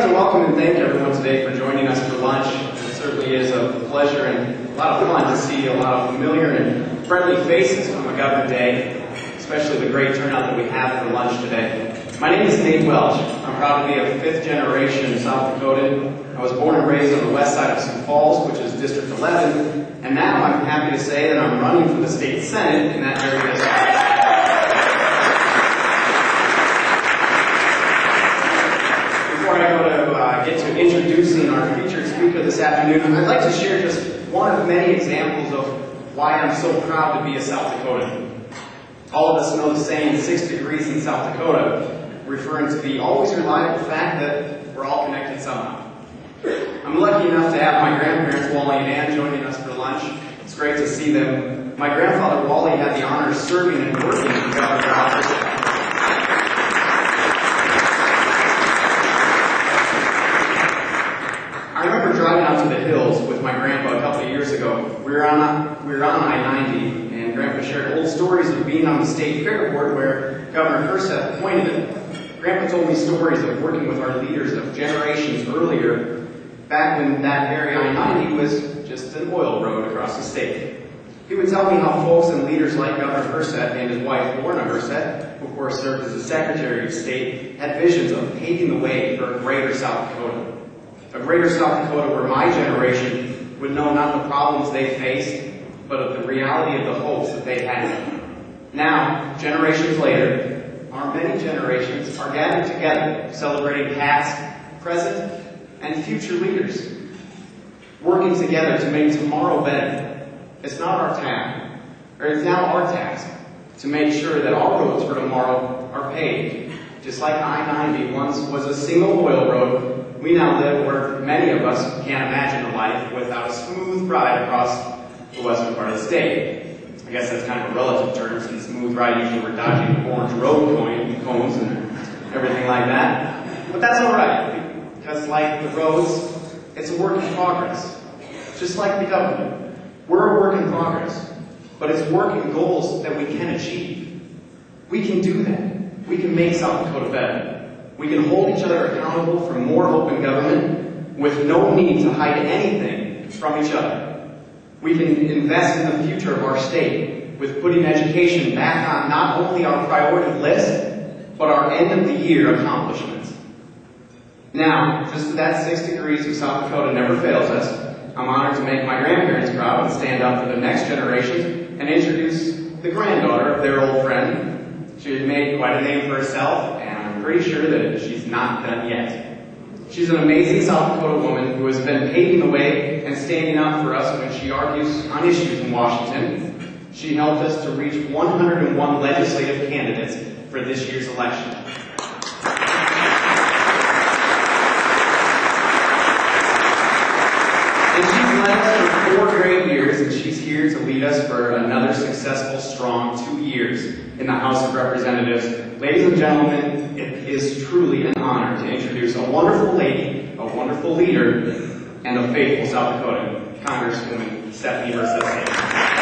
to welcome and thank everyone today for joining us for lunch. It certainly is a pleasure and a lot of fun to see a lot of familiar and friendly faces from McGovern Day, especially the great turnout that we have for lunch today. My name is Welch. I'm proud to be a fifth generation South Dakotan. I was born and raised on the west side of Sioux Falls, which is District 11, and now I'm happy to say that I'm running for the state senate in that very district. Before I go to get to introducing our featured speaker this afternoon, I'd like to share just one of many examples of why I'm so proud to be a South Dakotan. All of us know the saying, 6 degrees in South Dakota, referring to the always reliable fact that we're all connected somehow. I'm lucky enough to have my grandparents, Wally and Ann, joining us for lunch. It's great to see them. My grandfather, Wally, had the honor of serving and working in Governor's office. I remember driving out to the hills with my grandpa a couple of years ago. We were on I-90, and Grandpa shared old stories of being on the state fair board where Governor Herseth appointed him. Grandpa told me stories of working with our leaders of generations earlier, back when that very I-90 was just an oil road across the state. He would tell me how folks and leaders like Governor Herseth and his wife, Lorna Herseth, who of course served as the Secretary of State, had visions of paving the way for a greater South Dakota. A greater South Dakota where my generation would know not the problems they faced, but of the reality of the hopes that they had. Now, generations later, our many generations are gathered together, celebrating past, present, and future leaders, working together to make tomorrow better. It's not our task, or it's now our task, to make sure that our roads for tomorrow are paved. Just like I-90 once was a single oil road, we now live where many of us can't imagine a life without a smooth ride across the western part of the state. I guess that's kind of a relative term, since smooth ride usually we're dodging orange road cones and everything like that. But that's all right, because like the roads, it's a work in progress. Just like the government, we're a work in progress, but it's work and goals that we can achieve. We can do that. We can make South Dakota better. We can hold each other accountable for more open government with no need to hide anything from each other. We can invest in the future of our state with putting education back on not only our priority list, but our end-of-the-year accomplishments. Now, just as that 6 degrees of South Dakota never fails us, I'm honored to make my grandparents proud and stand up for the next generation and introduce the granddaughter of their old friend. She has made quite a name for herself, and I'm pretty sure that she's not done yet. She's an amazing South Dakota woman who has been paving the way and standing up for us when she argues on issues in Washington. She helped us to reach 101 legislative candidates for this year's election. And she's led us for 4 great years, and she's here to lead us for another successful, strong 2 years in the House of Representatives. Ladies and gentlemen, it is truly an honor to introduce a wonderful lady, a wonderful leader, and a faithful South Dakotan, Congresswoman Herseth Sandlin.